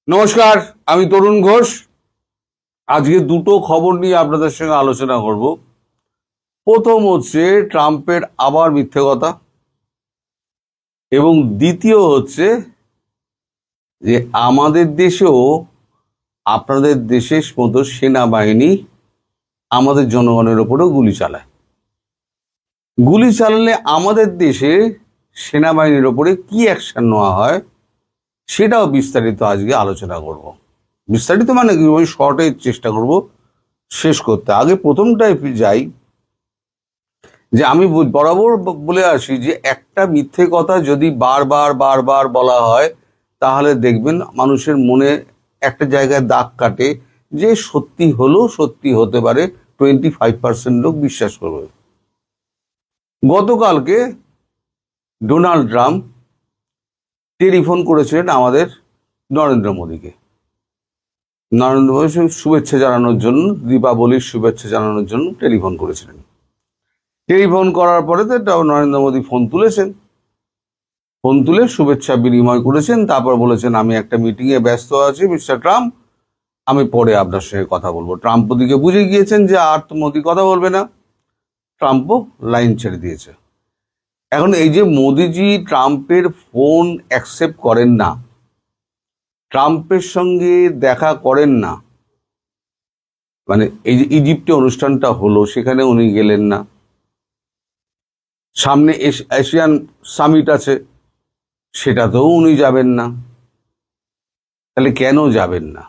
নমস্কার, আমি তরুণ ঘোষ। আজকে দুটো খবর নিয়ে আপনাদের সঙ্গে আলোচনা করব। প্রথম হচ্ছে ট্রাম্পের আবার মিথ্যে কথা, এবং দ্বিতীয় হচ্ছে যে আমাদের দেশেও আপনাদের দেশের মতো সেনাবাহিনী আমাদের জনগণের ওপরেও গুলি চালায়। গুলি চালালে আমাদের দেশে সেনাবাহিনীর ওপরে কি অ্যাকশন নেওয়া হয় সেটাও বিস্তারিত আজকে আলোচনা করব। বিস্তারিত মানে কি, ওই শর্টে চেষ্টা করব শেষ করতে। আগে প্রথমটায় যাই, যে আমি বরাবর বলে আসি যে একটা মিথ্যে কথা যদি বারবার বারবার বলা হয় তাহলে দেখবেন মানুষের মনে একটা জায়গায় দাগ কাটে, যে সত্যি হলো, সত্যি হতে পারে 25% লোক বিশ্বাস করবে। গতকালকে ডোনাল্ড ট্রাম্প টেলিফোন করেছিলেন আমাদের নরেন্দ্র মোদীকে। নরেন্দ্র মোদী শুভেচ্ছা জানানোর জন্য, দীপাবলির শুভেচ্ছা জানানোর জন্য টেলিফোন করেছিলেন। টেলিফোন করার পরে তো নরেন্দ্র মোদী ফোন তুলেছেন, ফোন তুলে শুভেচ্ছা বিনিময় করেছেন। তারপর বলেছেন, আমি একটা মিটিংয়ে ব্যস্ত আছি মিস্টার ট্রাম্প, আমি পরে আপনার সঙ্গে কথা বলবো। ট্রাম্প ওদিকে বুঝে গিয়েছেন যে আর তো মোদী কথা বলবে না, ট্রাম্পও লাইন ছেড়ে দিয়েছে। এখন এই যে মোদিজি ট্রাম্পের ফোন অ্যাকসেপ্ট করেন না, ট্রাম্পের সঙ্গে দেখা করেন না, মানে এই যে ইজিপ্টে অনুষ্ঠানটা হলো সেখানে উনি গেলেন না, সামনে এশিয়ান সামিট আছে সেটাতেও উনি যাবেন না, তাহলে কেন যাবেন না?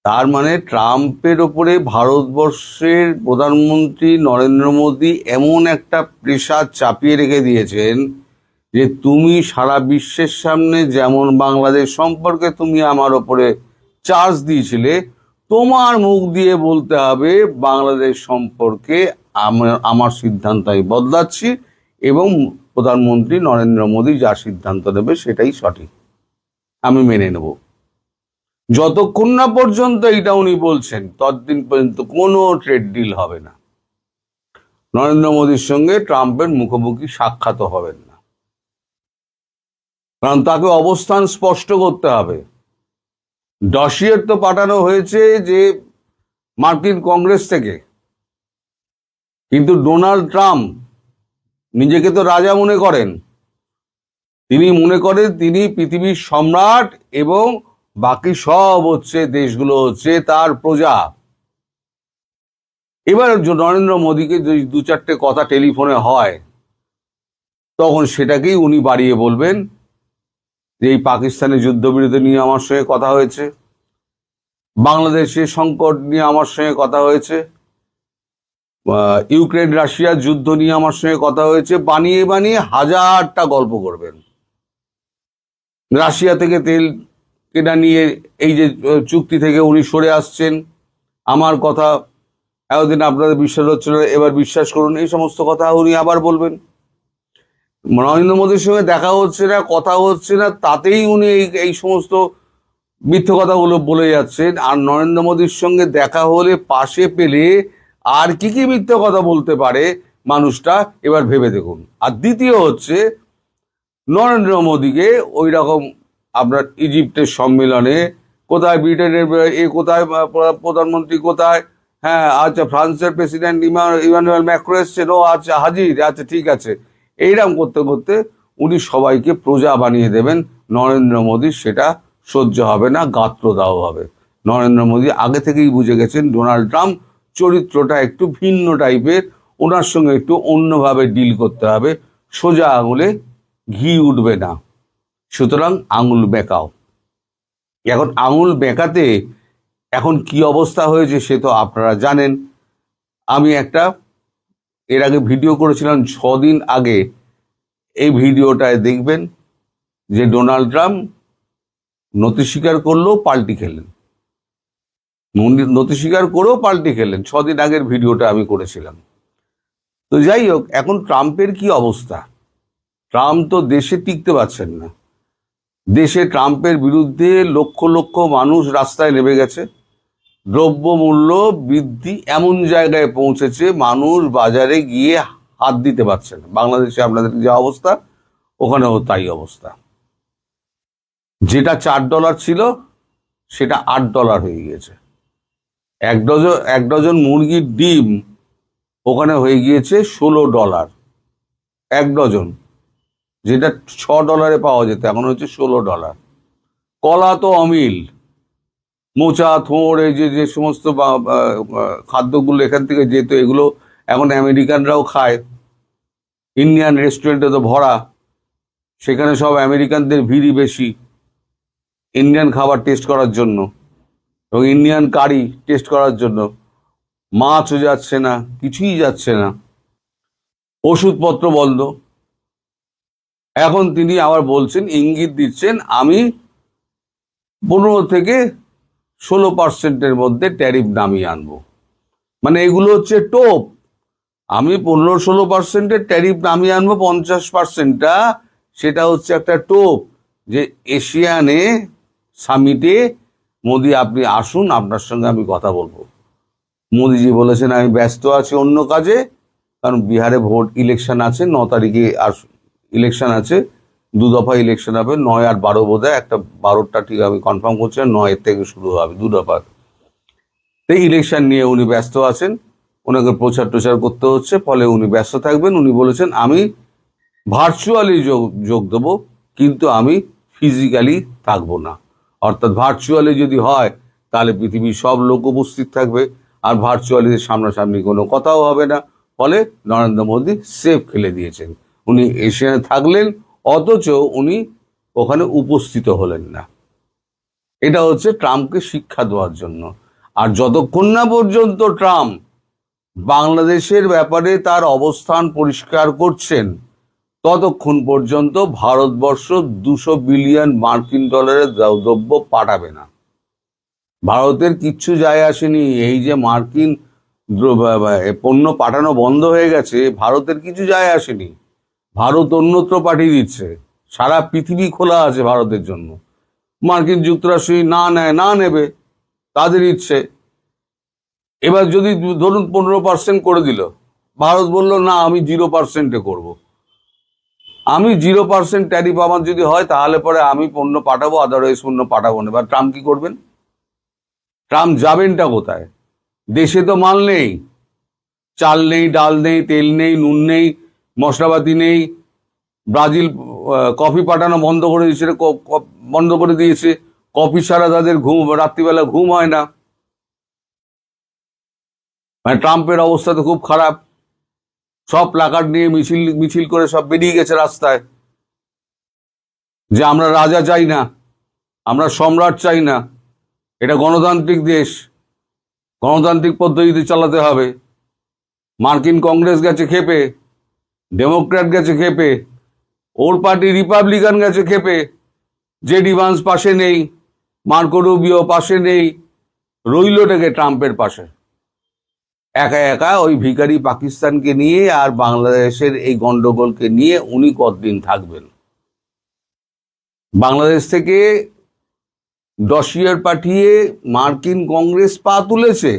তার মানে ট্রাম্পের ওপরে ভারতবর্ষের প্রধানমন্ত্রী নরেন্দ্র মোদী এমন একটা প্রেশার চাপিয়ে রেখে দিয়েছেন যে তুমি সারা বিশ্বের সামনে যেমন বাংলাদেশ সম্পর্কে তুমি আমার ওপরে চার্জ দিয়েছিলে, তোমার মুখ দিয়ে বলতে হবে বাংলাদেশ সম্পর্কে আমার সিদ্ধান্ত আমি বদলাচ্ছি, এবং প্রধানমন্ত্রী নরেন্দ্র মোদী যা সিদ্ধান্ত নেবে সেটাই সঠিক, আমি মেনে নেব। যতক্ষণ না পর্যন্ত এটা উনি বলছেন ততদিন পর্যন্ত কোনো ট্রেড ডিল হবে না। নরেন্দ্র মোদীর সঙ্গে ট্রাম্পের মুখোমুখি সাক্ষাৎ হবেন না, কারণ তাকে অবস্থান স্পষ্ট করতে হবে। ডসিয়ের তো পাঠানো হয়েছে যে মার্কিন কংগ্রেস থেকে, কিন্তু ডোনাল্ড ট্রাম্প নিজেকে তো রাজা মনে করেন। তিনি মনে করেন তিনি পৃথিবীর সম্রাট এবং বাকি সব হচ্ছে দেশগুলো হচ্ছে তার প্রজা। এবার নরেন্দ্র মোদীকে যদি দু চারটে কথা টেলিফোনে হয় তখন সেটাকেই উনি বাড়িয়ে বলবেন যে এই পাকিস্তানের যুদ্ধবিরতি নিয়ে আমার সঙ্গে কথা হয়েছে, বাংলাদেশের সংকট নিয়ে আমার সঙ্গে কথা হয়েছে, ইউক্রেন রাশিয়ার যুদ্ধ নিয়ে আমার সঙ্গে কথা হয়েছে, বানিয়ে বানিয়ে হাজারটা গল্প করবেন। রাশিয়া থেকে তেল কেনা নিয়ে এই যে চুক্তি থেকে উনি সরে আসছেন, আমার কথা এতদিন আপনাদের বিশ্বাস হচ্ছিল এবার বিশ্বাস করুন, এই সমস্ত কথা উনি আবার বলবেন। নরেন্দ্র মোদীর সঙ্গে দেখা হচ্ছে না, কথা হচ্ছে না, তাতেই উনি এই সমস্ত মিথ্যে কথাগুলো বলে যাচ্ছেন। আর নরেন্দ্র মোদীর সঙ্গে দেখা হলে পাশে পেলে আর কি কি মিথ্যে কথা বলতে পারে মানুষটা, এবার ভেবে দেখুন। আর দ্বিতীয় হচ্ছে, নরেন্দ্র মোদীকে ওই রকম আপনার ইজিপ্টের সম্মেলনে কোথায়, ব্রিটেনের কোথায়, প্রধানমন্ত্রী কোথায়, হ্যাঁ আচ্ছা ফ্রান্সের প্রেসিডেন্ট ইমানুয়েল ম্যাক্রো এসছেন, ও আচ্ছা হাজির, আচ্ছা ঠিক আছে, এইরকম করতে করতে উনি সবাইকে প্রজা বানিয়ে দেবেন। নরেন্দ্র মোদীর সেটা সহ্য হবে না, গাত্রদাহ হবে। নরেন্দ্র মোদী আগে থেকেই বুঝে গেছেন ডোনাল্ড ট্রাম্প চরিত্রটা একটু ভিন্ন টাইপের, ওনার সঙ্গে একটু অন্যভাবে ডিল করতে হবে, সোজা আঙুলে ঘি উঠবে না, সুতরাং আঙুল বেঁকাও। এখন আঙুল বেঁকাতে এখন কি অবস্থা হয়েছে সে তো আপনারা জানেন। আমি একটা এর আগে ভিডিও করেছিলাম 6 দিন আগে, এই ভিডিওটায় দেখবেন যে ডোনাল্ড ট্রাম্প নতি স্বীকার করলেও পাল্টি খেলেন, নতি স্বীকার করেও পাল্টি খেলেন। 6 দিন আগের ভিডিওটা আমি করেছিলাম। তো যাই হোক, এখন ট্রাম্পের কি অবস্থা, ট্রাম্প তো দেশে টিকতে পারছেন না। দেশে ট্রাম্পের বিরুদ্ধে লক্ষ লক্ষ মানুষ রাস্তায় নেমে গেছে, দ্রব্যমূল্য বৃদ্ধি এমন জায়গায় পৌঁছেছে মানুষ বাজারে গিয়ে হাত দিতে পারছে না। বাংলাদেশে আপনাদের যে অবস্থা, ওখানেও তাই অবস্থা। যেটা $4 ছিল সেটা $8 হয়ে গিয়েছে। এক ডজন মুরগির ডিম ওখানে হয়ে গিয়েছে $16। এক ডজন, যেটা $6 পাওয়া যেত এখন হচ্ছে $16। কলা তো অমিল, মোচা থোড়, এই যে যে সমস্ত খাদ্যগুলো এখান থেকে যেত, এগুলো এখন আমেরিকানরাও খায়। ইন্ডিয়ান রেস্টুরেন্টে তো ভরা, সেখানে সব আমেরিকানদের ভিড়ই বেশি ইন্ডিয়ান খাবার টেস্ট করার জন্য এবং ইন্ডিয়ান কারি টেস্ট করার জন্য। মাছও যাচ্ছে না, কিছুই যাচ্ছে না, ওষুধপত্র বন্ধ। এখন তিনি আবার বলছেন, ইঙ্গিত দিচ্ছেন, আমি 15 থেকে 16% মধ্যে ট্যারিফ নামিয়ে আনবো। মানে এগুলো হচ্ছে টোপ। আমি 15-16% ট্যারিফ নামিয়ে আনবো, 50%টা সেটা হচ্ছে একটা টোপ, যে এশিয়ানে সামিটে মোদি আপনি আসুন, আপনার সঙ্গে আমি কথা বলবো। মোদিজি বলেছেন আমি ব্যস্ত আছি অন্য কাজে, কারণ বিহারে ভোট ইলেকশন আছে, 9 তারিখে আর ইলেকশন আছে, 2 দফা ইলেকশন হবে, 9 আর 12 বোধ হয়, একটা 12টা ঠিক আমি কনফার্ম করছি, 9 থেকে শুরু হবে 2 দফা। তো ইলেকশন নিয়ে উনি ব্যস্ত আছেন, ওনাকে প্রচার টোচার করতে হচ্ছে, ফলে উনি ব্যস্ত থাকবেন। উনি বলেছেন আমি ভার্চুয়ালি যোগ দেবো, কিন্তু আমি ফিজিক্যালি থাকবো না। অর্থাৎ ভার্চুয়ালি যদি হয় তাহলে পৃথিবীর সব লোক উপস্থিত থাকবে, আর ভার্চুয়ালি সামনাসামনি কোনো কথাও হবে না। ফলে নরেন্দ্র মোদী সেফ খেলে দিয়েছেন। উনি এশিয়ানে থাকলেন, অথচ উনি ওখানে উপস্থিত হলেন না। এটা হচ্ছে ট্রাম্পকে শিক্ষা দেওয়ার জন্য। আর যতক্ষণ না পর্যন্ত ট্রাম্প বাংলাদেশের ব্যাপারে তার অবস্থান পরিষ্কার করছেন, ততক্ষণ পর্যন্ত ভারতবর্ষ $200 বিলিয়ন দ্রব্য পাঠাবে না। ভারতের কিচ্ছু যায় আসেনি। এই যে মার্কিন পণ্য পাঠানো বন্ধ হয়ে গেছে, ভারতের কিছু যায় আসেনি। ভারত অন্যত্র পাঠিয়ে দিচ্ছে। সারা পৃথিবী খোলা আছে ভারতের জন্য। মার্কিন যুক্তরাষ্ট্র না নেয়, না নেবে, তাদের ইচ্ছে। এবার যদি ধরুন 15% করে দিল, ভারত বলল না আমি 0%-এ করবো। আমি 0% ট্যারিফ আমার যদি হয়, তাহলে পরে আমি পণ্য পাঠাবো, আদারওয়াইজ পণ্য পাঠাবো না। এবার ট্রাম্প কি করবেন? ট্রাম্প যাবেনটা কোথায়? দেশে তো মাল নেই, চাল নেই, ডাল নেই, তেল নেই, নুন নেই, মশলাপাতি নেই। ব্রাজিল কফি পাঠানো বন্ধ করে দিয়েছে, বন্ধ করে দিয়েছে। কফি ছাড়া তাদের রাত্রিবেলা ঘুম হয় না। মানে ট্রাম্পের অবস্থা তো খুব খারাপ। সব প্ল্যাকার্ড নিয়ে মিছিল করে সব বেরিয়ে গেছে রাস্তায়, যে আমরা রাজা চাই না, আমরা সম্রাট চাই না, এটা গণতান্ত্রিক দেশ, গণতান্ত্রিক পদ্ধতিতে চালাতে হবে। মার্কিন কংগ্রেস গেছে খেপে, ডেমোক্র্যাট গেছে খেপে, ওর পার্টি রিপাবলিকান গেছে খেপে, জেডি ভান্স পাশে নেই, মার্কো রুবিও পাশে নেই, রইলটাকে ট্রাম্পের পাশে। একা একা ওই ভিখারি পাকিস্তানকে নিয়ে আর বাংলাদেশের এই গন্ডগোলকে নিয়ে উনি কতদিন থাকবেন? বাংলাদেশ থেকে ডসিয়ার পাঠিয়ে মার্কিন কংগ্রেস পা তুলেছে,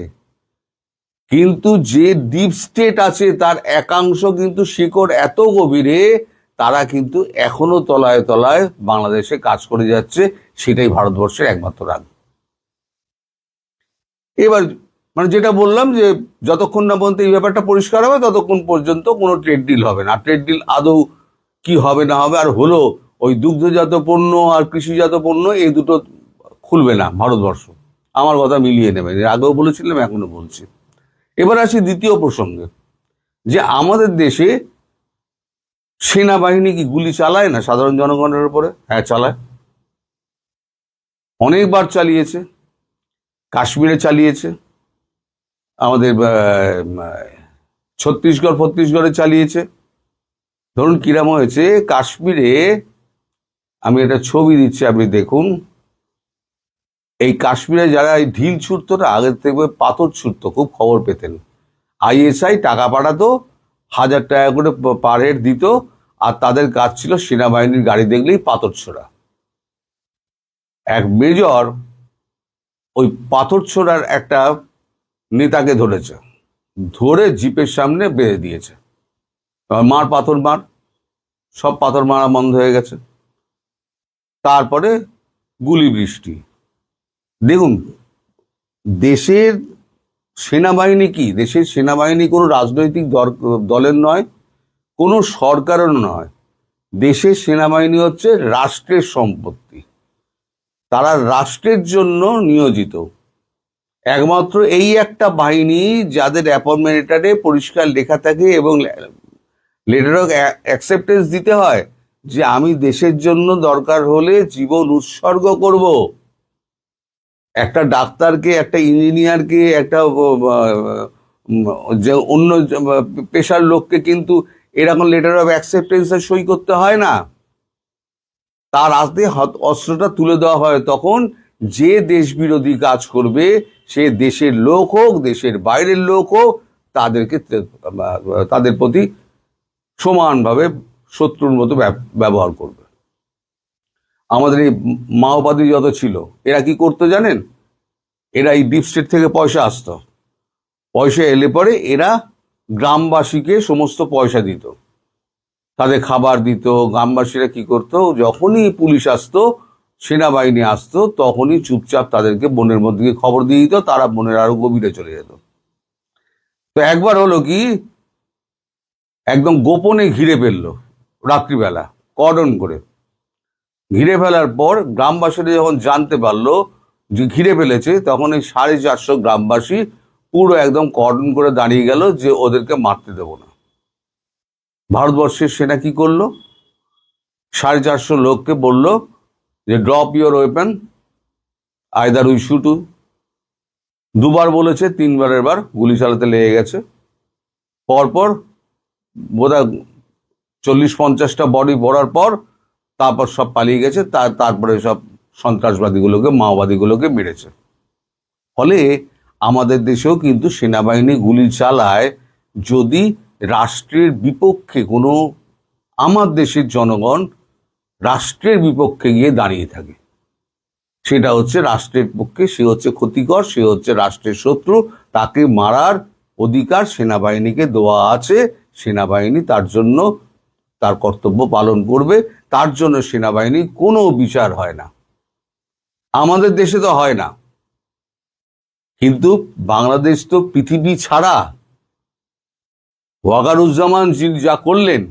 কিন্তু যে ডিপ স্টেট আছে তার একাংশ কিন্তু শিকড় এত গভীরে, তারা কিন্তু এখনো তলায় তলায় বাংলাদেশে কাজ করে যাচ্ছে। সেটাই ভারতবর্ষের একমাত্র রাগ। এবার মানে যেটা বললাম, যে যতক্ষণ না পর্যন্ত এই ব্যাপারটা পরিষ্কার হবে, ততক্ষণ পর্যন্ত কোনো ট্রেড ডিল হবে না। ট্রেড ডিল আদৌ কি হবে না হবে, আর হলো ওই দুগ্ধজাত পণ্য আর কৃষিজাত পণ্য, এই দুটো খুলবে না ভারতবর্ষ। আমার কথা মিলিয়ে নেবে, আগেও বলেছিলাম, এখনো বলছি। এবার আসি দ্বিতীয় প্রসঙ্গে, যে আমাদের দেশে সেনাবাহিনী কি গুলি চালায় না সাধারণ জনগণের উপরে? হ্যাঁ, চালায়। অনেকবার চালিয়েছে, কাশ্মীরে চালিয়েছে, আমাদের ছত্তিশগড়ে চালিয়েছে। ধরুন কিরাম হয়েছে কাশ্মীরে, আমি একটা ছবি দিচ্ছি, আপনি দেখুন। এই কাশ্মীরে যারা এই ঢিল ছুটতো না, আগের থেকে পাথর ছুটতো, খুব খবর পেতেন। আইএসআই টাকা পাঠাতো, 1000 টাকা করে পার হেড দিত, আর তাদের কাজ ছিল সেনাবাহিনীর গাড়ি দেখলেই পাথর ছোড়া। এক মেজর ওই পাথর ছোড়ার একটা নেতাকে ধরেছে, ধরে জিপের সামনে বেঁধে দিয়েছে। মার পাথর মার, সব পাথর মারা বন্ধ হয়ে গেছে। তারপরে গুলি বৃষ্টি। দেখুন, দেশের সেনাবাহিনী কি, দেশের সেনাবাহিনী কোনো রাজনৈতিক দলের নয়, কোনো সরকারেরও নয়। দেশের সেনাবাহিনী হচ্ছে রাষ্ট্রের সম্পত্তি, তারা রাষ্ট্রের জন্য নিয়োজিত। একমাত্র এই একটা বাহিনী যাদের অ্যাপয়েন্টমেন্ট লেটারে পরিষ্কার লেখা থাকে এবং লেটার অফ অ্যাকসেপ্টেন্স দিতে হয় যে আমি দেশের জন্য দরকার হলে জীবন উৎসর্গ করব। একটা ডাক্তারকে, একটা ইঞ্জিনিয়ারকে, একটা যে অন্য পেশার লোককে কিন্তু এরকম লেটার অফ অ্যাকসেপ্টেন্সে সই করতে হয় না। তার হাতে অস্ত্রটা তুলে দেওয়া হয় তখন যে দেশ বিরোধী কাজ করবে, সে দেশের লোক হোক, দেশের বাইরের লোক হোক, তাদেরকে তাদের প্রতি সমানভাবে শত্রুর মতো ব্যবহার করবে। আমাদের এই মাওবাদী যত ছিল, এরা কি করতো জানেন? এরা এই ডিপ স্টেট থেকে পয়সা আসতো, পয়সা এলে পরে এরা গ্রামবাসীকে সমস্ত পয়সা দিত, তাদের খাবার দিত। গ্রামবাসীরা কি করতো, যখনই পুলিশ আসতো, সেনাবাহিনী আসতো, তখনই চুপচাপ তাদেরকে বনের মধ্যে খবর দিয়ে দিত, তারা বনের আরো গভীরে চলে যেত। তো একবার হলো কি, একদম গোপনে ঘিরে ফেললো রাত্রিবেলা, কর্ডন করে ঘিরে ফেলার পর গ্রামবাসীরা যখন জানতে পারলো যে ঘিরে ফেলেছে, তখন এই 450 গ্রামবাসী পুরো একদম কর্ডন করে দাঁড়িয়ে গেল যে ওদেরকে মারতে দেবো না। ভারতবর্ষের সেনা কি করলো, 450 লোককে বলল যে drop your weapon, either we shoot you. দুবার বলেছে, তিনবারের বার গুলি চালাতে লেগে গেছে। পরপর বোধহয় 40-50টা বডি পড়ার পর তারপর সব পালিয়ে গেছে। তারপরে সব সন্ত্রাসবাদীগুলোকে, মাওবাদীগুলোকে মেরেছে। ফলে আমাদের দেশেও কিন্তু সেনাবাহিনী গুলি চালায় যদি রাষ্ট্রের বিপক্ষে কোনো, আমার দেশের জনগণ রাষ্ট্রের বিপক্ষে গিয়ে দাঁড়িয়ে থাকে। সেটা হচ্ছে রাষ্ট্রের পক্ষে, সে হচ্ছে ক্ষতিকর, সে হচ্ছে রাষ্ট্রের শত্রু, তাকে মারার অধিকার সেনাবাহিনীকে দেওয়া আছে। সেনাবাহিনী তার জন্য তার কর্তব্য পালন করবে, তার জন্য সেনাবাহিনীর কোনো বিচার হয় না। আমাদের দেশে তো হয় না, কিন্তু বাংলাদেশ তো পৃথিবী ছাড়া। ওয়াকারুজ্জামান যা করলেন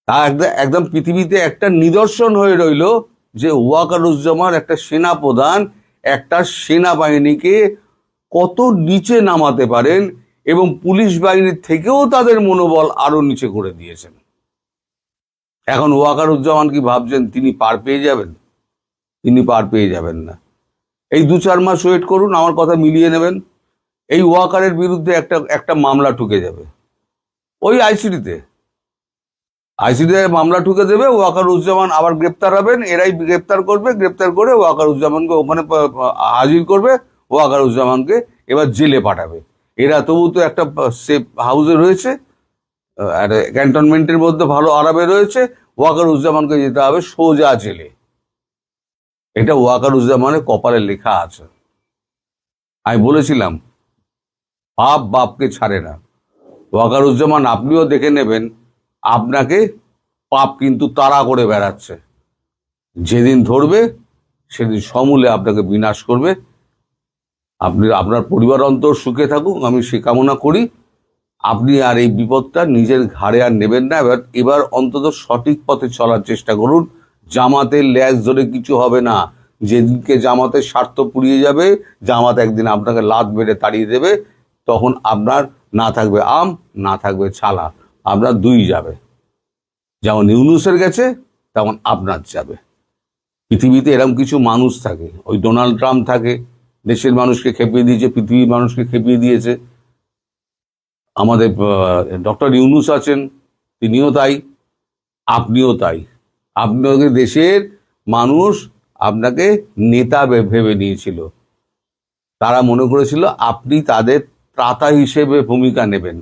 তা একদম পৃথিবীতে একটা নিদর্শন হয়ে রইল যে ওয়াকারুজ্জামান একটা সেনা প্রধান একটা সেনাবাহিনীকে কত নিচে নামাতে পারেন, এবং পুলিশ বাহিনীর থেকেও তাদের মনোবল আরো নিচে করে দিয়েছেন। এখন ওয়াকারুজ্জামান কি ভাবছেন তিনি পার পেয়ে যাবেন? তিনি পার পেয়ে যাবেন না। এই 2-4 মাস ওয়েট করুন, আমার কথা মিলিয়ে নেবেন। এই ওয়াকারের বিরুদ্ধে একটা মামলা ঠুকে যাবে ওই আইসিডিতে মামলা ঠুকে দেবে। ওয়াকারুজ্জামান আবার গ্রেপ্তার হবেন, এরাই গ্রেপ্তার করবে, গ্রেপ্তার করে ওয়াকারুজ্জামানকে ওখানে হাজির করবে, ওয়াকারুজ্জামানকে এবার জেলে পাঠাবে। এরা তবু তো একটা সেফ হাউসে রয়েছে, ক্যান্টনমেন্টের মধ্যে ভালো আরামে রয়েছে। ওয়াকারুজ্জামানকে যেতে হবে সোজা জেলে। এটা ওয়াকারুজ্জামানের কপালে লেখা আছে। আমি বলেছিলাম পাপ বাপকে ছাড়ে না। ওয়াকারুজ্জামান আপনিও দেখে নেবেন, আপনাকে পাপ কিন্তু তাড়া করে বেড়াচ্ছে। যেদিন ধরবে সেদিন সমূলে আপনাকে বিনাশ করবে। আপনার পরিবার অন্তর সুখে থাকুক, আমি সে কামনা করি। আপনি আর এই বিপদটা নিজের ঘাড়ে আর নেবেন না। এবার অন্তত সঠিক পথে চলার চেষ্টা করুন। জামাতের ল্যাজ ধরে কিছু হবে না। যেদিনকে জামাতের স্বার্থ পুড়িয়ে যাবে, জামাত একদিন আপনাকে লাত মেরে তাড়িয়ে দেবে, তখন আপনার না থাকবে আম, না থাকবে ছালা, আপনার দুই যাবে। যেমন ইউনূসের গেছে তেমন আপনার যাবে। পৃথিবীতে এরকম কিছু মানুষ থাকে, ওই ডোনাল্ড ট্রাম্প থাকে, দেশের মানুষকে খেপিয়ে দিয়েছে, পৃথিবীর মানুষকে খেপিয়ে দিয়েছে। আমাদের ডক্টর ইউনূস আছেন, তিনিও তাই, আপনিও তাই। আপনাকে দেশের মানুষ আপনাকে নেতা ভেবে নিয়েছিল। তারা মনে করেছিল আপনি তাদের ত্রাতা হিসেবে ভূমিকা নেবেন,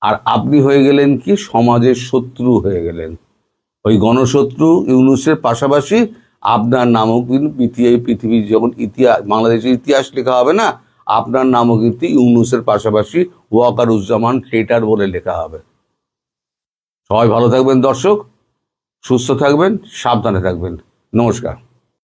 আর আপনি হয়ে গেলেন কি সমাজের শত্রু হয়ে গেলেন। ওই গণশত্রু ইউনূসের পাশাপাশি আপনার নামও কিন্তু পৃথিবীর যখন ইতিহাস, বাংলাদেশের ইতিহাস লেখা হবে না, আপনার নামও কিন্তু ইউনূসের পাশাপাশি ওয়াকারুজ্জামান ট্রেটার বলে লেখা হবে। সবাই ভালো থাকবেন দর্শক, সুস্থ থাকবেন, সাবধানে থাকবেন। নমস্কার।